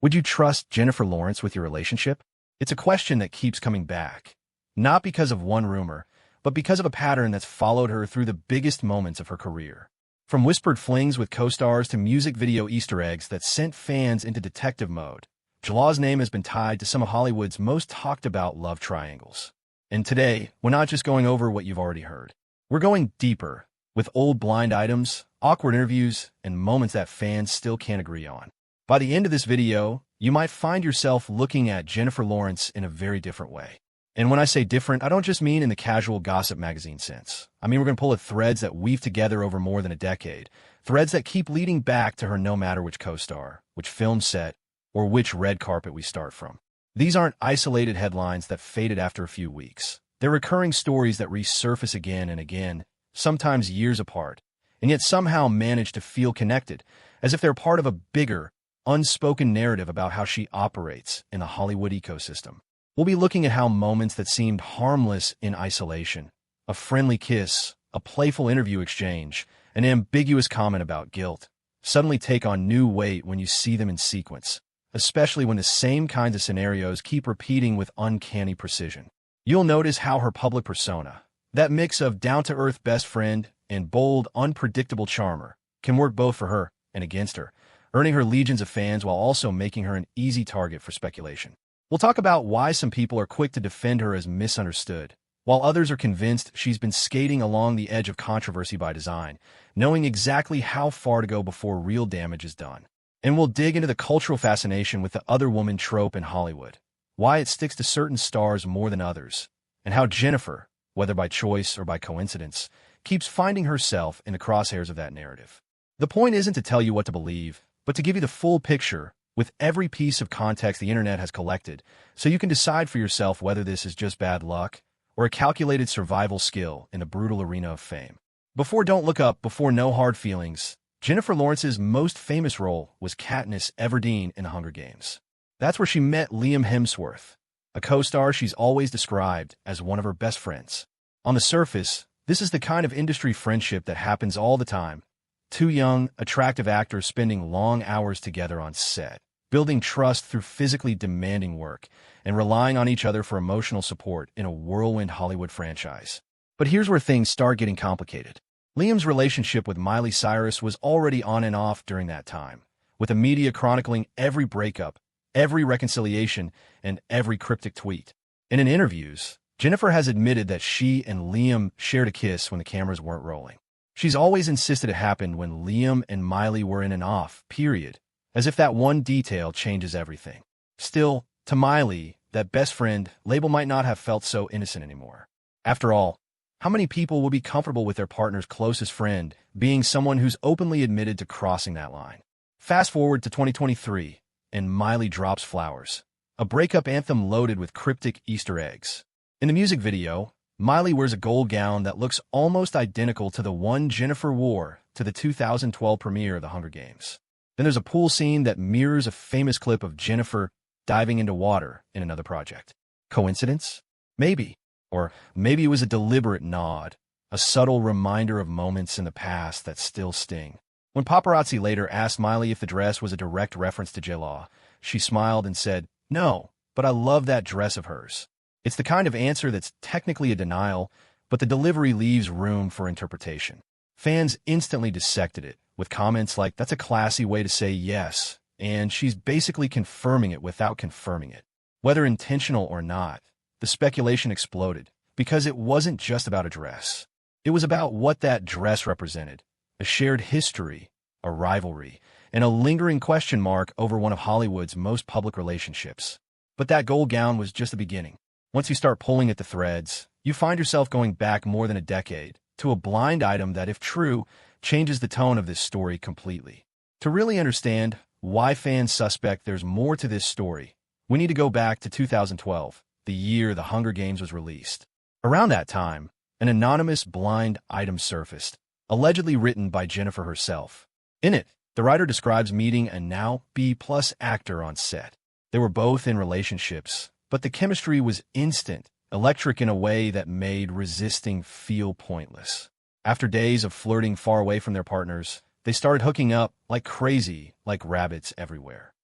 Would you trust Jennifer Lawrence with your relationship? It's a question that keeps coming back, not because of one rumor, but because of a pattern that's followed her through the biggest moments of her career. From whispered flings with co-stars to music video Easter eggs that sent fans into detective mode, Jalaw's name has been tied to some of Hollywood's most talked-about love triangles. And today, we're not just going over what you've already heard. We're going deeper, with old blind items, awkward interviews, and moments that fans still can't agree on. By the end of this video, you might find yourself looking at Jennifer Lawrence in a very different way. And when I say different, I don't just mean in the casual gossip magazine sense. I mean we're going to pull at threads that weave together over more than a decade, threads that keep leading back to her no matter which co-star, which film set, or which red carpet we start from. These aren't isolated headlines that faded after a few weeks. They're recurring stories that resurface again and again, sometimes years apart, and yet somehow manage to feel connected, as if they're part of a bigger, unspoken narrative about how she operates in the Hollywood ecosystem. We'll be looking at how moments that seemed harmless in isolation, a friendly kiss, a playful interview exchange, an ambiguous comment about guilt, suddenly take on new weight when you see them in sequence, especially when the same kinds of scenarios keep repeating with uncanny precision. You'll notice how her public persona, that mix of down-to-earth best friend and bold, unpredictable charmer, can work both for her and against her, earning her legions of fans while also making her an easy target for speculation. We'll talk about why some people are quick to defend her as misunderstood, while others are convinced she's been skating along the edge of controversy by design, knowing exactly how far to go before real damage is done. And we'll dig into the cultural fascination with the other woman trope in Hollywood, why it sticks to certain stars more than others, and how Jennifer, whether by choice or by coincidence, keeps finding herself in the crosshairs of that narrative. The point isn't to tell you what to believe, but to give you the full picture with every piece of context the internet has collected, so you can decide for yourself whether this is just bad luck or a calculated survival skill in the brutal arena of fame. Before Don't Look Up, before No Hard Feelings, Jennifer Lawrence's most famous role was Katniss Everdeen in The Hunger Games. That's where she met Liam Hemsworth, a co-star she's always described as one of her best friends. On the surface, this is the kind of industry friendship that happens all the time. Two young, attractive actors spending long hours together on set, building trust through physically demanding work, and relying on each other for emotional support in a whirlwind Hollywood franchise. But here's where things start getting complicated. Liam's relationship with Miley Cyrus was already on and off during that time, with the media chronicling every breakup, every reconciliation, and every cryptic tweet. And in interviews, Jennifer has admitted that she and Liam shared a kiss when the cameras weren't rolling. She's always insisted it happened when Liam and Miley were in and off, period, as if that one detail changes everything. Still, to Miley, that best friend label might not have felt so innocent anymore. After all, how many people will be comfortable with their partner's closest friend being someone who's openly admitted to crossing that line? Fast forward to 2023, and Miley drops Flowers, a breakup anthem loaded with cryptic Easter eggs. In the music video, Miley wears a gold gown that looks almost identical to the one Jennifer wore to the 2012 premiere of The Hunger Games. Then there's a pool scene that mirrors a famous clip of Jennifer diving into water in another project. Coincidence? Maybe. Or maybe it was a deliberate nod, a subtle reminder of moments in the past that still sting. When paparazzi later asked Miley if the dress was a direct reference to J-Law, she smiled and said, "No, but I love that dress of hers." It's the kind of answer that's technically a denial, but the delivery leaves room for interpretation. Fans instantly dissected it, with comments like, "That's a classy way to say yes," and "she's basically confirming it without confirming it." Whether intentional or not, the speculation exploded, because it wasn't just about a dress. It was about what that dress represented, a shared history, a rivalry, and a lingering question mark over one of Hollywood's most public relationships. But that gold gown was just the beginning. Once you start pulling at the threads, you find yourself going back more than a decade to a blind item that, if true, changes the tone of this story completely. To really understand why fans suspect there's more to this story, we need to go back to 2012, the year The Hunger Games was released. Around that time, an anonymous blind item surfaced, allegedly written by Jennifer herself. In it, the writer describes meeting a now B-plus actor on set. They were both in relationships, but the chemistry was instant, electric in a way that made resisting feel pointless. After days of flirting far away from their partners, they started hooking up like crazy, like rabbits everywhere.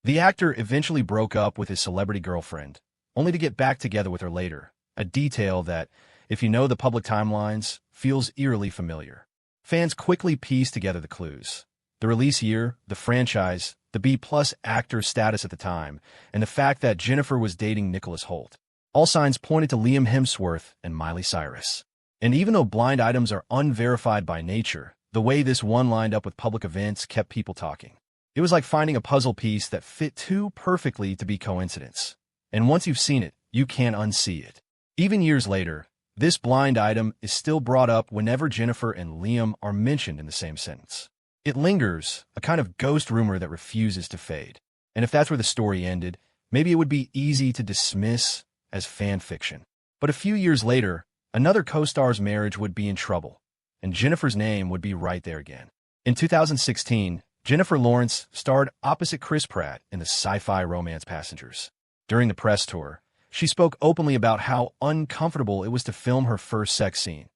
The actor eventually broke up with his celebrity girlfriend, only to get back together with her later, a detail that, if you know the public timelines, feels eerily familiar. Fans quickly pieced together the clues. The release year, the franchise, the B-plus actor status at the time, and the fact that Jennifer was dating Nicholas Hoult. All signs pointed to Liam Hemsworth and Miley Cyrus. And even though blind items are unverified by nature, the way this one lined up with public events kept people talking. It was like finding a puzzle piece that fit too perfectly to be coincidence. And once you've seen it, you can't unsee it. Even years later, this blind item is still brought up whenever Jennifer and Liam are mentioned in the same sentence. It lingers, a kind of ghost rumor that refuses to fade. And if that's where the story ended, maybe it would be easy to dismiss as fan fiction. But a few years later, another co-star's marriage would be in trouble, and Jennifer's name would be right there again. In 2016, Jennifer Lawrence starred opposite Chris Pratt in the sci-fi romance Passengers. During the press tour, she spoke openly about how uncomfortable it was to film her first sex scene,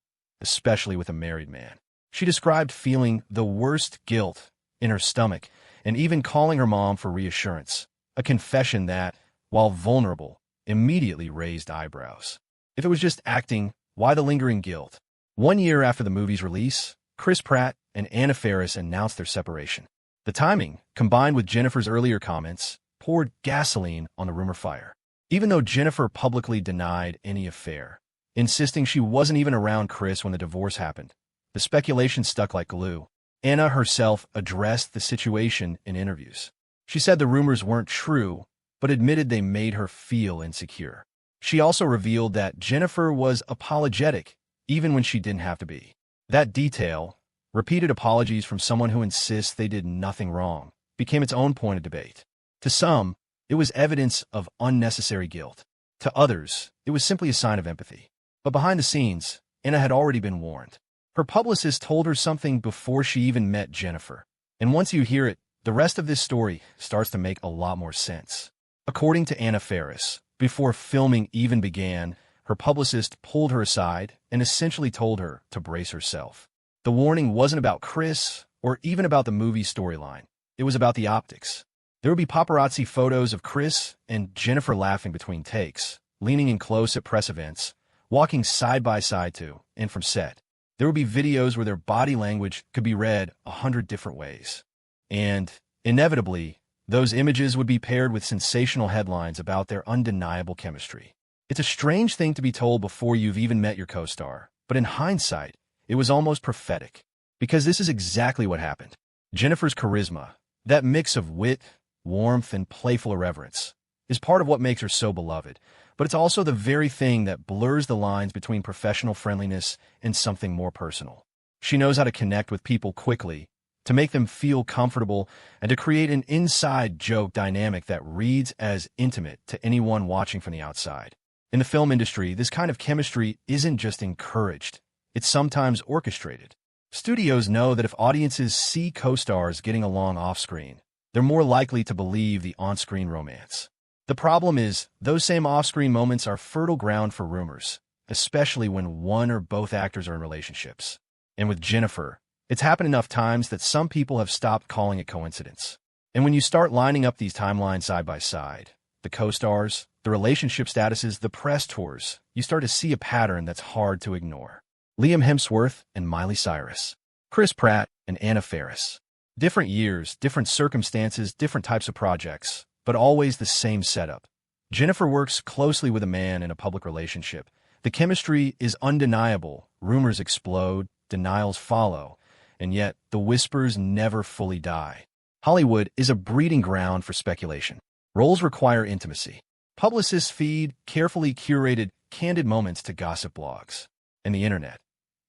especially with a married man. She described feeling the worst guilt in her stomach and even calling her mom for reassurance, a confession that, while vulnerable, immediately raised eyebrows. If it was just acting, why the lingering guilt? 1 year after the movie's release, Chris Pratt and Anna Faris announced their separation. The timing, combined with Jennifer's earlier comments, poured gasoline on the rumor fire. Even though Jennifer publicly denied any affair, insisting she wasn't even around Chris when the divorce happened, the speculation stuck like glue. Anna herself addressed the situation in interviews. She said the rumors weren't true, but admitted they made her feel insecure. She also revealed that Jennifer was apologetic, even when she didn't have to be. That detail, repeated apologies from someone who insists they did nothing wrong, became its own point of debate. To some, it was evidence of unnecessary guilt. To others, it was simply a sign of empathy. But behind the scenes, Anna had already been warned. Her publicist told her something before she even met Jennifer. And once you hear it, the rest of this story starts to make a lot more sense. According to Anna Faris, before filming even began, her publicist pulled her aside and essentially told her to brace herself. The warning wasn't about Chris or even about the movie storyline. It was about the optics. There would be paparazzi photos of Chris and Jennifer laughing between takes, leaning in close at press events, walking side by side to and from set. There would be videos where their body language could be read 100 different ways. And, inevitably, those images would be paired with sensational headlines about their undeniable chemistry. It's a strange thing to be told before you've even met your co-star, but in hindsight, it was almost prophetic. Because this is exactly what happened. Jennifer's charisma, that mix of wit, warmth, and playful irreverence, is part of what makes her so beloved, but it's also the very thing that blurs the lines between professional friendliness and something more personal. She knows how to connect with people quickly, to make them feel comfortable, and to create an inside joke dynamic that reads as intimate to anyone watching from the outside. In the film industry, this kind of chemistry isn't just encouraged, it's sometimes orchestrated. Studios know that if audiences see co-stars getting along off-screen, they're more likely to believe the on-screen romance. The problem is, those same off-screen moments are fertile ground for rumors, especially when one or both actors are in relationships. And with Jennifer, it's happened enough times that some people have stopped calling it coincidence. And when you start lining up these timelines side by side, the co-stars, the relationship statuses, the press tours, you start to see a pattern that's hard to ignore. Liam Hemsworth and Miley Cyrus. Chris Pratt and Anna Faris. Different years, different circumstances, different types of projects, but always the same setup. Jennifer works closely with a man in a public relationship. The chemistry is undeniable. Rumors explode, denials follow, and yet the whispers never fully die. Hollywood is a breeding ground for speculation. Roles require intimacy. Publicists feed carefully curated, candid moments to gossip blogs. And the internet.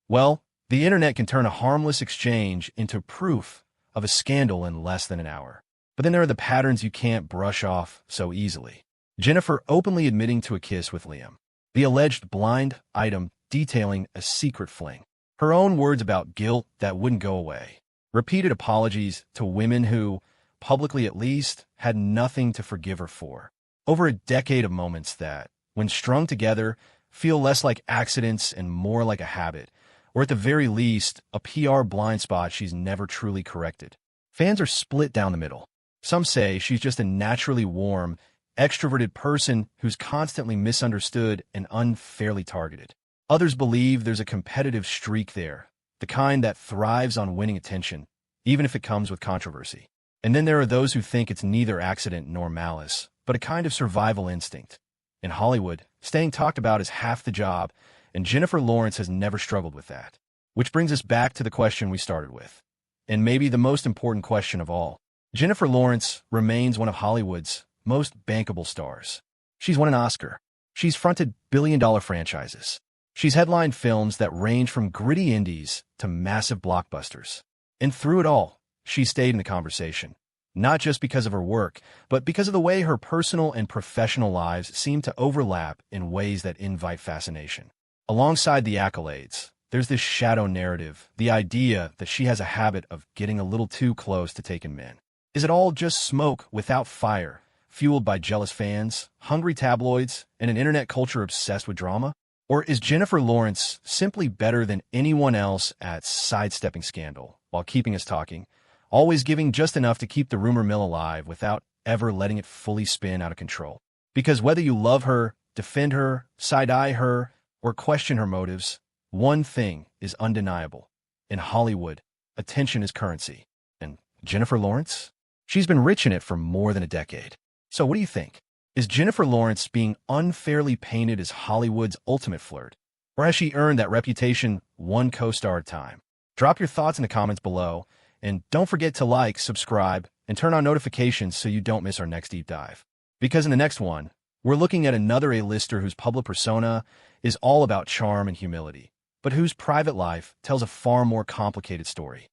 Well, the internet can turn a harmless exchange into proof of a scandal in less than an hour. But then there are the patterns you can't brush off so easily. Jennifer openly admitting to a kiss with Liam. The alleged blind item detailing a secret fling. Her own words about guilt that wouldn't go away. Repeated apologies to women who, publicly at least, had nothing to forgive her for. Over a decade of moments that, when strung together, feel less like accidents and more like a habit, or at the very least, a PR blind spot she's never truly corrected. Fans are split down the middle. Some say she's just a naturally warm, extroverted person who's constantly misunderstood and unfairly targeted. Others believe there's a competitive streak there, the kind that thrives on winning attention, even if it comes with controversy. And then there are those who think it's neither accident nor malice, but a kind of survival instinct. In Hollywood, staying talked about is half the job, and Jennifer Lawrence has never struggled with that. Which brings us back to the question we started with, and maybe the most important question of all. Jennifer Lawrence remains one of Hollywood's most bankable stars. She's won an Oscar. She's fronted billion-dollar franchises. She's headlined films that range from gritty indies to massive blockbusters. And through it all, she stayed in the conversation, not just because of her work, but because of the way her personal and professional lives seem to overlap in ways that invite fascination. Alongside the accolades, there's this shadow narrative, the idea that she has a habit of getting a little too close to take in. Is it all just smoke without fire, fueled by jealous fans, hungry tabloids, and an internet culture obsessed with drama? Or is Jennifer Lawrence simply better than anyone else at sidestepping scandal while keeping us talking, always giving just enough to keep the rumor mill alive without ever letting it fully spin out of control? Because whether you love her, defend her, side-eye her, or question her motives, one thing is undeniable. In Hollywood, attention is currency. And Jennifer Lawrence? She's been rich in it for more than a decade. So what do you think? Is Jennifer Lawrence being unfairly painted as Hollywood's ultimate flirt? Or has she earned that reputation one co-star at a time? Drop your thoughts in the comments below, and don't forget to like, subscribe, and turn on notifications so you don't miss our next deep dive. Because in the next one, we're looking at another A-lister whose public persona is all about charm and humility, but whose private life tells a far more complicated story.